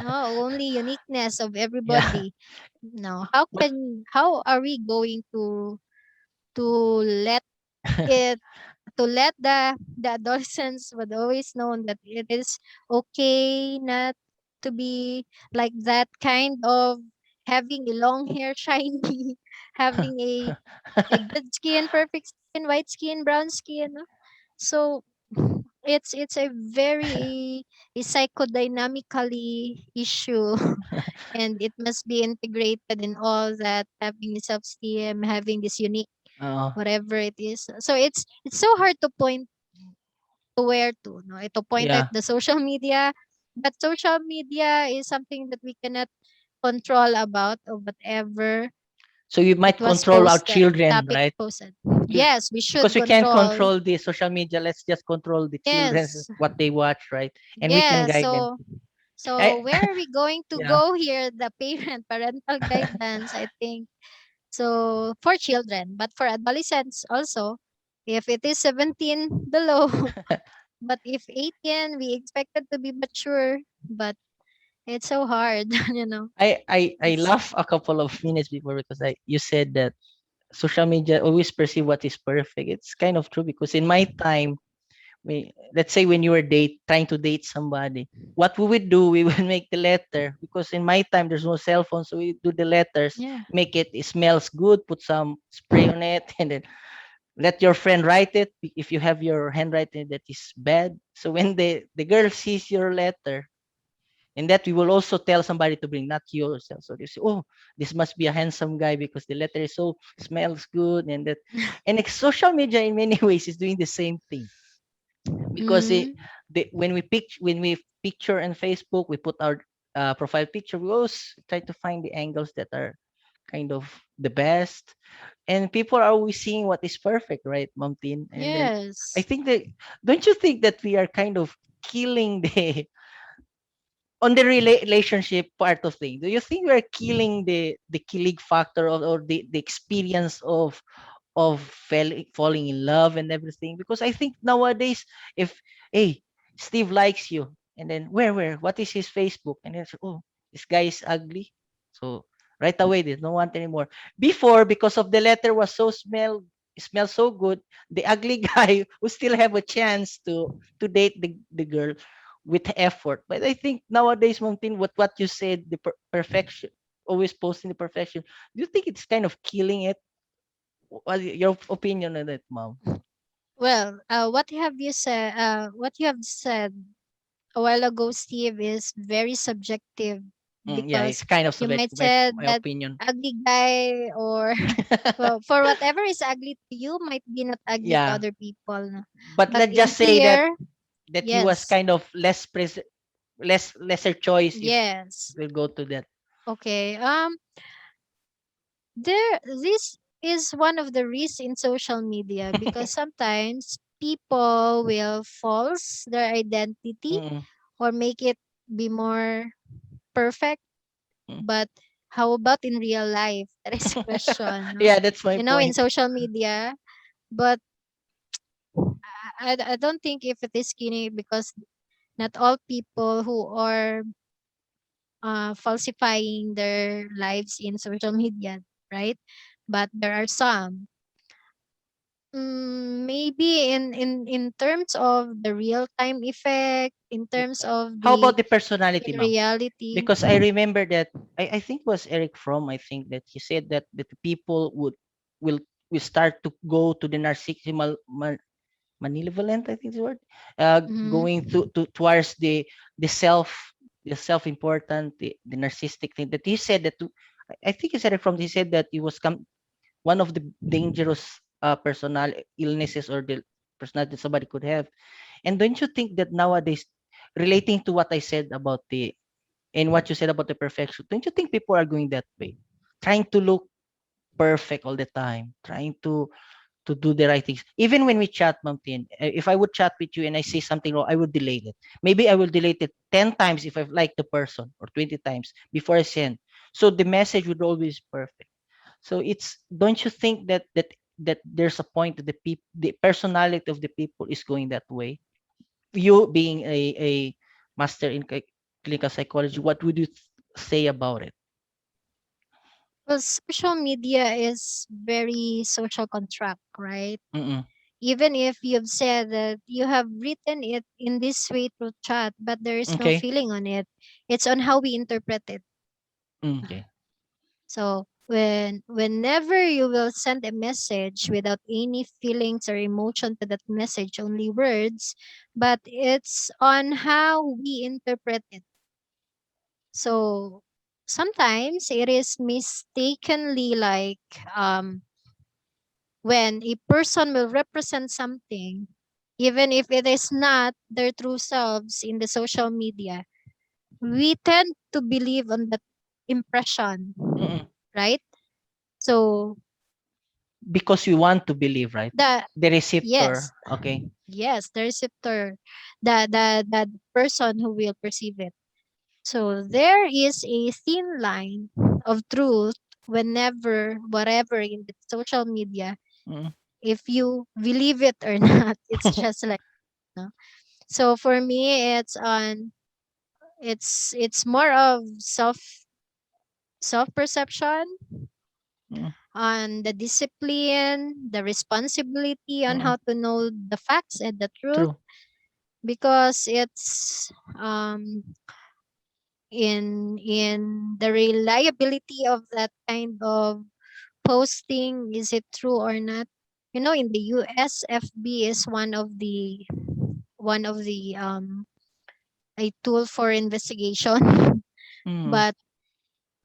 No, only uniqueness of Yeah. everybody. No, But how are we going to let it to let the adolescents would always know that it is okay not to be like that kind of having a long hair shiny, having a good skin, perfect skin, white skin, brown skin, no? So it's a very a psychodynamically issue and it must be integrated in all that, having the self-esteem, having this unique Oh, whatever it is. So it's so hard to point to where to, no, to point at yeah. the social media, but social media is something that we cannot control about or whatever So we it might was control our posted, children, topic right? posted. Chil- Yes, we Because should we can't control. control the social media. Let's just control the children, Yes, what they watch, right? And we can yes. guide them. So I, where are we going to yeah. go here? The parental guidance, I think. So for children, but for adolescents also, if it is 17 below, but if 18, we expected to be mature, but it's so hard, you know. I It's laugh a couple of minutes before because you said that social media always perceive what is perfect. It's kind of true because in my time, let's say when you were trying to date somebody, what we would do, we would make the letter because in my time there's no cell phone, so we do the letters, yeah. make it smells good, put some spray on it, and then let your friend write it if you have your handwriting that is bad. So when the girl sees your letter, and that we will also tell somebody to bring, not yourself. So they say, oh, this must be a handsome guy because the letter is so smells good, and that, and social media in many ways is doing the same thing because Mm, when we picture on Facebook, we put our profile picture. We always try to find the angles that are kind of the best, and people are always seeing what is perfect, right, Mom Tin? And then I yes. think that, don't you think that we are kind of killing the on the relationship part of things? Do you think we are killing the killing factor or the experience of falling in love and everything? Because I think nowadays, if hey, Steve likes you, and then what is his Facebook? And then oh, this guy is ugly, so right away there's no want anymore. Before, because of the letter was so smell so good, the ugly guy will still have a chance to date the girl with effort. But I think nowadays, Mountain, what you said, the perfection, always posting the perfection, do you think it's kind of killing it? What your opinion on it, Mom? Well, what you have said a while ago, Steve, is very subjective Yeah, it's because kind of you might subjective, say my that opinion. ugly guy or well, for whatever is ugly to you might be not ugly to Yeah, other people, no? but But let's in just say that here, he was yes, kind of lesser choice if yes. we'll go to that. Okay. This is one of the risks in social media because sometimes people will false their identity Mm-mm. or make it be more perfect. Mm. But how about in real life? That is a question, no? Yeah, that's my You know, in point. social media. But I don't think if it is skinny because not all people who are falsifying their lives in social media, right? But there are some. Maybe in terms of the real time effect, in terms of How the about the personality, in Ma'am? reality. Because I remember that I think it was Eric Fromm. I think that he said that the people will will start to go to the narcissistic malevolent, I think is the word, Mhm. going towards the self important, the narcissistic thing that he said that I think he said it from he said that it was one of the dangerous personal illnesses or the personality somebody could have. And don't you think that nowadays, relating to what I said about the and what you said about the perfection, don't you think people are going that way, trying to look perfect all the time, trying to do the right things. Even when we chat, Mountain, if I would chat with you and I say something wrong, I would delete it. Maybe I will delete it 10 times if I've liked the person, or 20 times before I send. So the message would always be perfect. So it's, don't you think that there's a point that the personality of the people is going that way? You being a master in clinical psychology, what would you say about it? Well, social media is very social contract, right? Mm-mm. Even if you've said that you have written it in this way through chat, but there is no Okay. feeling on it. It's on how we interpret it. Okay. So whenever you will send a message without any feelings or emotion to that message, only words, but it's on how we interpret it. So sometimes it is mistakenly like um when a person will represent something, even if it is not their true selves in the social media, we tend to believe on that impression, Mm-mm. right? So Because we want to believe, right? the The receptor. yes, Okay. yes, the receptor, the person who will perceive it. So there is a thin line of truth whenever whatever in the social media, Mm-mm. if you believe it or not, it's just like no. So for me, it's more of self perception, Mm-mm. on the discipline, the responsibility on Mm-mm. how to know the facts and the truth, True. because it's in the reliability of that kind of posting, is it true or not? In the US, FB is one of the a tool for investigation. Mm. But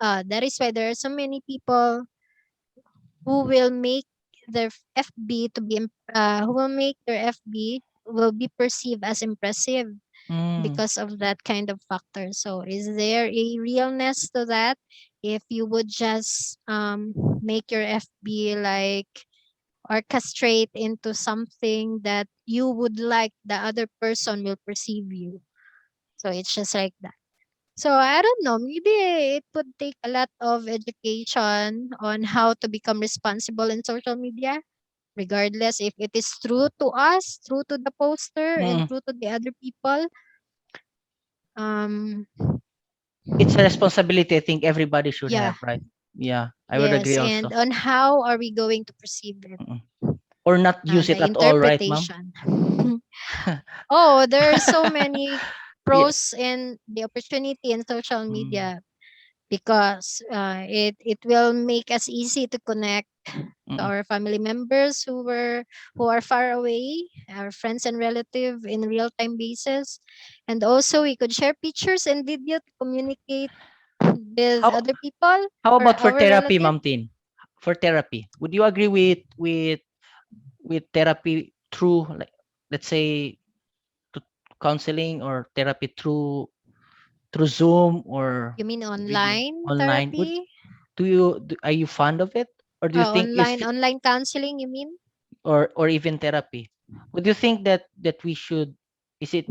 that is why there are so many people who will make their FB to be who will make their FB will be perceived as impressive Mm. because of that kind of factor. So is there a realness to that? If you would just make your FB like orchestrate into something that you would like the other person will perceive you. So it's just like that. So I don't know, maybe it would take a lot of education on how to become responsible in social media, regardless if it is true to us, true to the poster, and Mm. true to the other people. Um, It's a responsibility I think everybody should yeah, have, right? Yeah, I would yes, agree and also. on how are we going to perceive it, Mm-mm. Or not use the it at all, right, ma'am? interpretation. Oh, there are so many Yeah. pros and the opportunity in social Mm. media, because it will make us easy to connect to Mm-mm. our family members who are far away, our friends and relative in real time basis, and also we could share pictures and video to communicate with How other people how or about for our therapy, relative. ma'am Tin? For therapy, would you agree with therapy through, like, let's say, to counseling or therapy through Zoom or You mean video online online? therapy? Are you fond of it, or do you think is Online counseling, you mean? or even therapy? Would you think that we should, is it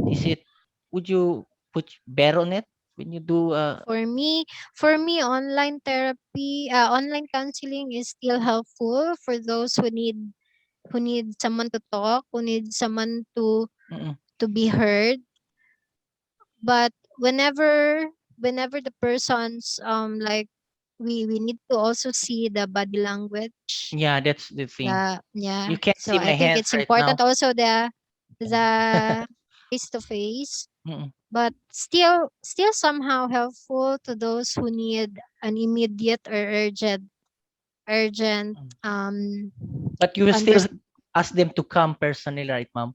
would you put better on it when you do For me, online therapy, online counseling is still helpful for those who need someone to talk, who need someone mm-mm, to be heard. But whenever the person's like we need to also see the body language. yeah, that's the thing. Yeah. You can't So see I my think hands it's right important now. also the face to face, Mm-mm, but still somehow helpful to those who need an immediate or urgent mm. um But you will under still ask them to come personally, right, ma'am?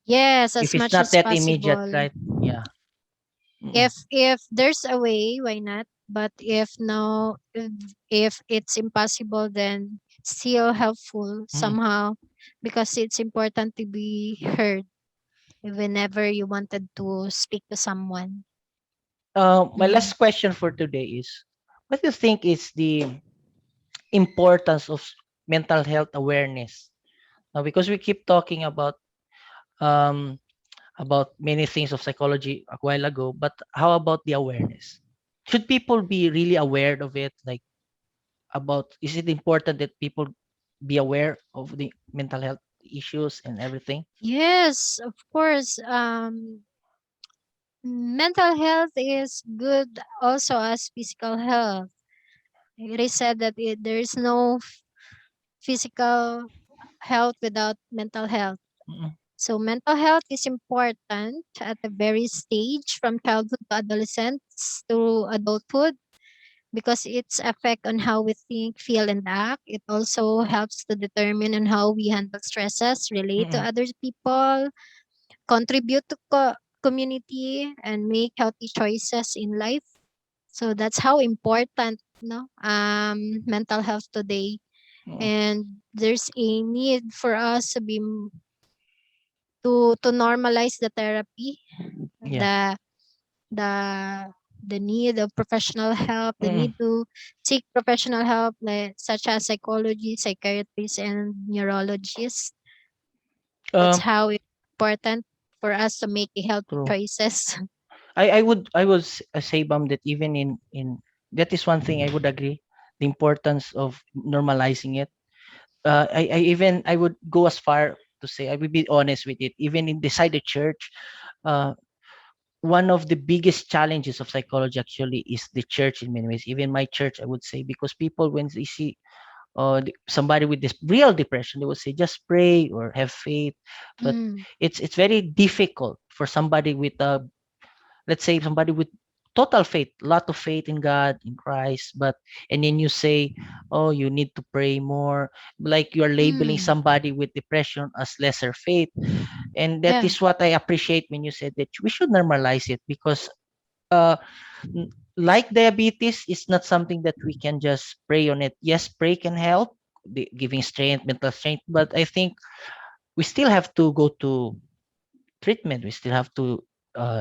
yes, If as it's much not as that immediate, possible. right? Yeah. Mm-mm, If there's a way, why not? But if no, if it's impossible, then still helpful mm-mm. somehow, because it's important to be heard whenever you wanted to speak to someone. My Mm. last question for today is, what do you think is the importance of mental health awareness? Now, because we keep talking um, about many things of psychology a while ago, but how about the awareness? Should people be really aware of it? Like, is it important that people be aware of the mental health issues and everything? Yes, of course. Mental health is good also as physical health. It is said that there is no physical health without mental health. Mm-mm. So mental health is important at the very stage from childhood to adolescence to adulthood because its effect on how we think, feel, and act. It also helps to determine on how we handle stresses, relate to Mm-mm. other people, contribute to community, and make healthy choices in life. So that's how important, no, mental health today. Mm-mm. And there's a need for us to be to normalize the therapy, Yeah. the the the need of professional help, the Mm-mm. need to seek professional help, like such as psychology, psychiatrists, and neurologists. That's Um, how it's important for us to make a healthy True. choices. I would say, Bam, that even in that is one thing I would agree, the importance of normalizing it. I would go as far to say, I would be honest with it, even inside the church. uh One of the biggest challenges of psychology actually is the church in many ways, even my church, I would say, because people, when they see somebody with this real depression, they will say just pray or have faith. But Mm, it's very difficult for somebody with let's say somebody with total faith, lot of faith in God, in Christ, but and then you say, oh, you need to pray more, like you're labeling mm, somebody with depression as lesser faith. And that yeah. is what I appreciate when you said that we should normalize it, because uh like diabetes is not something that we can just pray on it. Yes, pray can help, giving strength, mental strength, but I think we still have to go to treatment. We still have to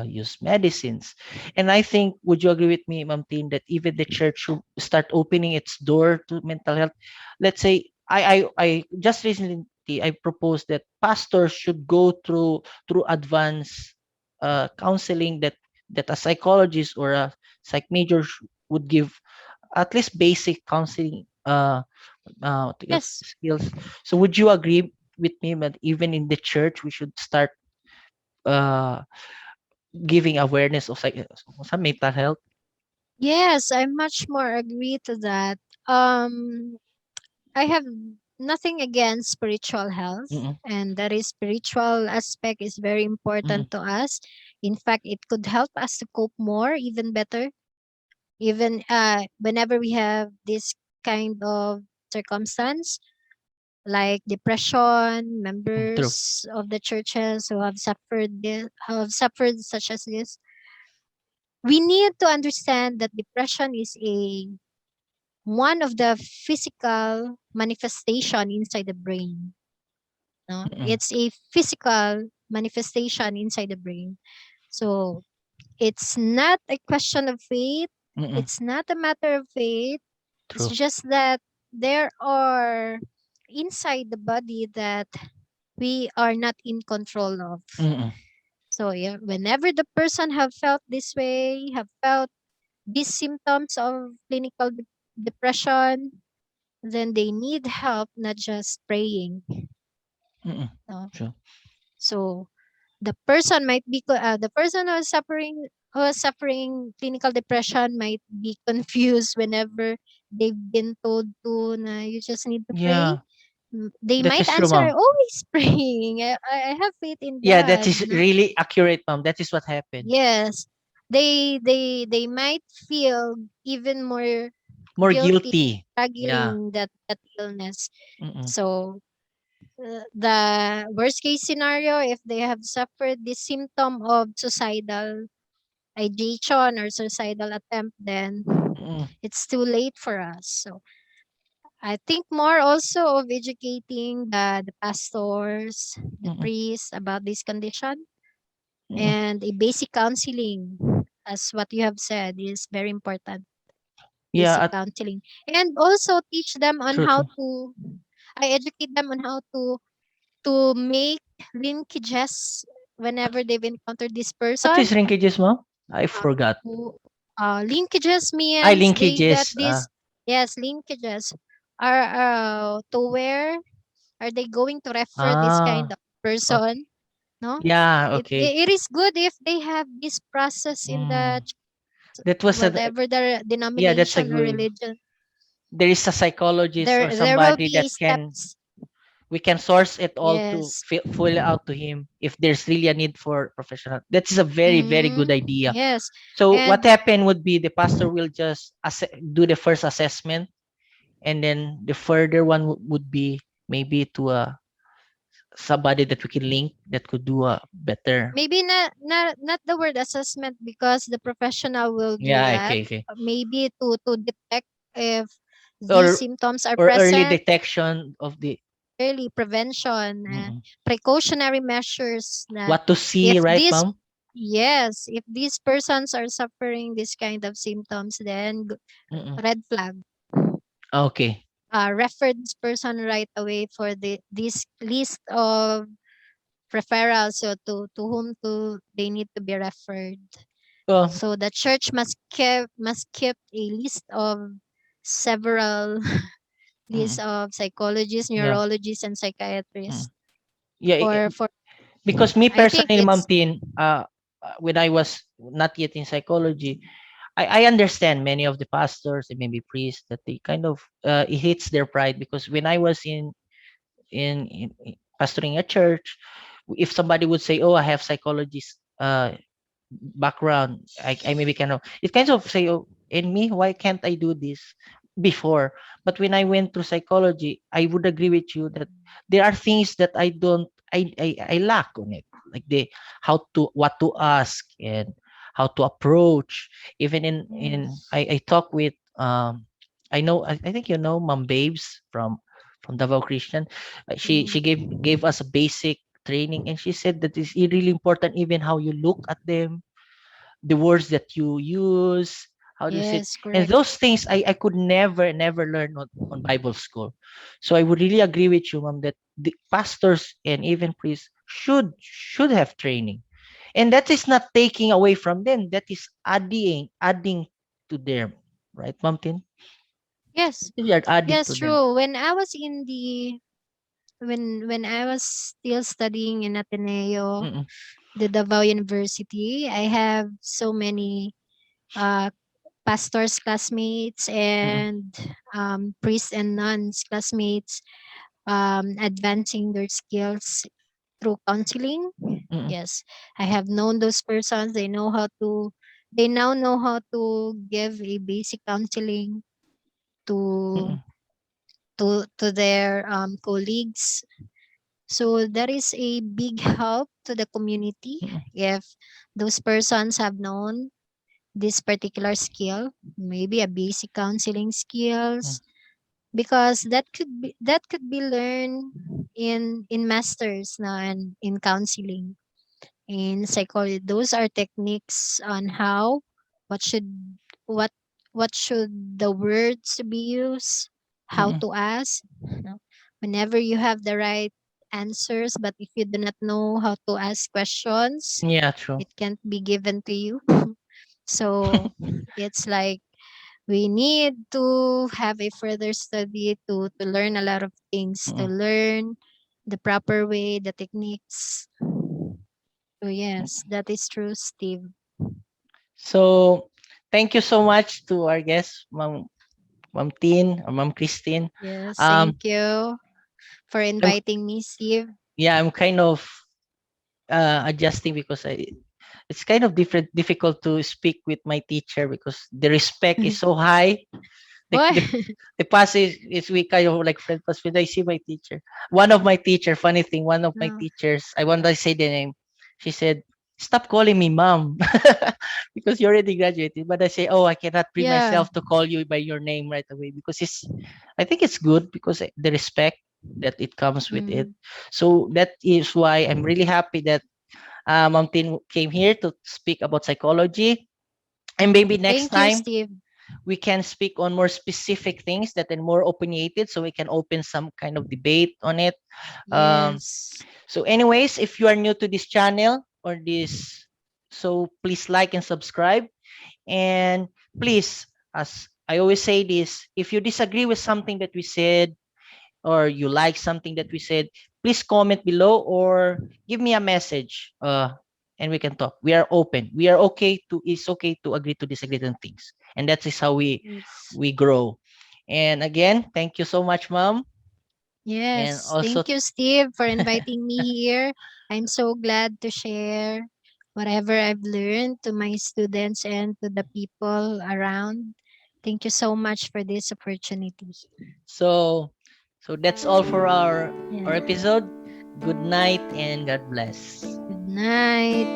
use medicines. And I think, would you agree with me, Ma'am Tin, that even the church should start opening its door to mental health? Let's say, I just recently I proposed that pastors should go through advanced counseling, that a psychologist or a psych major would give at least basic counseling Yes. skills. So would you agree with me that even in the church we should start uh giving awareness of some mental health? Yes, I much more agree to that. Um, I have nothing against spiritual health, Mm-mm. and that is spiritual aspect is very Mm-mm. important to us. In fact, it could help us to cope more, even better, even whenever we have this kind of circumstance like depression, True. members of the churches who have suffered this, who have suffered such as this. We need to understand that depression is a one of the physical manifestation inside the brain. No? Mm-mm. It's a physical manifestation inside the brain. So it's not a question of faith. Mm-mm. It's not a matter of faith. It's True. just that there are inside the body that we are not in control of. Mm-mm. So yeah, whenever the person have felt this way, have felt these symptoms of clinical depression, then they need help, not just praying. Mm-mm. No? True. So the person might be the person who is suffering clinical depression might be confused whenever they've been told to na you just need to pray. Yeah, They that might is true, answer ma'am. always praying. I have faith in Yeah, that God. is No? really accurate, ma'am. That is what happened. Yes. They might feel even more More guilty guilty. Yeah. struggling that illness. Mm-mm. So the worst case scenario, if they have suffered this symptom of suicidal ideation or suicidal attempt, then Mm-mm. it's too late for us. So I think more also of educating the pastors, the Mm-mm. priests about this condition, Mm-mm. and a basic counseling, as what you have said, is very important. Yeah, Basic counseling, and also teach them on true, how true. to. I educate them on how to make linkages whenever they've encountered this What is person. linkages, ma'am? I forgot. Who- linkages I means they got linkages. this. Yes, linkages are to where are they going to refer this kind Ah, of okay. person? No, Yeah, it okay. it is good if they have this process in the Mm. That was a whatever their Yeah, that's a denomination or good. religion. there is a psychologist or there will somebody be that can steps. we can source it all to Yes. fill out to him if there's really a need for professional. That is a very, very good idea. Yes. So what And happened would be the pastor will just do the first assessment, and then the further one would be maybe to a somebody that we can link that could do a better. maybe not the word assessment, because the professional will do Yeah, that. okay, okay. Maybe to detect if these Or symptoms are early present, detection of the early prevention, mm-mm. precautionary measures na What to see, if right, these ma'am? yes, if these persons are suffering this kind of symptoms, then Mm-mm. red flag. Okay. Refer this person right away for this list of referrals, so to whom to they need to be referred. Well, So the church must keep a list of several list mm-mm. of psychologists, Yeah. neurologists, and Mm. psychiatrists Yeah, for because me I think personally, Ma'am it's Tin, when I was not yet in psychology, I understand many of the pastors and maybe priests that they kind of it hits their pride because when I was in pastoring a church, if somebody would say, "Oh, I have psychologist background," I maybe kind of it kind of say, "Oh, in me, why can't I do this before?" But when I went through psychology, I would agree with you that there are things that I don't I lack on it, like the how to what to ask and how to approach. Even in yes. I talk with I know I think you know Mom Babes from Davao Christian. She Mm. gave us a basic training, and she said that it's really important even how you look at them, the words that you use, how do you say it? Yes, And correct. those things I could never learn on Bible school. So I would really agree with you, ma'am, that the pastors and even priests should have training. And that is not taking away from them. That is adding to them. Right, Ma'am Tin? Yes. We are adding Yes, to them. true. When I was still studying in Ateneo, Mm-mm, the Davao University, I have so many uh pastors classmates mm-mm, and priests and nuns classmates, advancing their skills through counseling. mm-mm, Yes, I have known those persons. They now know how to give a basic counseling to mm-mm, to their colleagues. So that is a big help to the community mm-mm, if those persons have known this particular skill, maybe a basic counseling mm, skills, because that could be learned in masters now and in counseling, in psychology. Those are techniques on how what should what what should the words be used, how mm-mm. to ask, whenever you have the right answers, but if you do not know how to ask questions, Yeah, true. it can't be given to you. So it's like we need to have a further study to learn a lot of things, to Mm-mm. learn the proper way, the techniques. So yes, that is true, Steve. So thank you so much to our guest, Ma'am Tin or Ma'am Christine. Yes, Um, thank you for I'm, inviting me, Steve. yeah, I'm kind of adjusting because it's kind of difficult to speak with my teacher because the respect is so high. The, What? the, the past is we kind of like friend pass when I see my teacher. One of my teacher, funny thing, one of my No. teachers, I want to say the name. She said, "Stop calling me mom," because you already graduated. But I say, "Oh, I cannot bring Yeah. myself to call you by your name right away because I think it's good because the respect that it comes with it. Mm. So that is why I'm really happy that Mom Tin came here to speak about psychology. And maybe next Thank you, time Steve. we can speak on more specific things that are more opinionated so we can open some kind of debate on it. Um, Yes. so anyways, if you are new to this channel or this, so please like and subscribe. And please, as I always say this, if you disagree with something that we said or you like something that we said, please comment below or give me a message. And we can talk. We are open. We are okay to it's okay to agree to disagree on things. And that is how Yes. we grow. And again, thank you so much, Ma'am. And Yes. also, Thank you, Steve, for inviting me here. I'm so glad to share whatever I've learned to my students and to the people around. Thank you so much for this opportunity. so that's all for our Yeah. episode. Good night and God bless. Good night.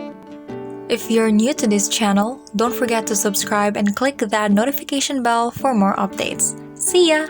If you're new to this channel, don't forget to subscribe and click that notification bell for more updates. See ya!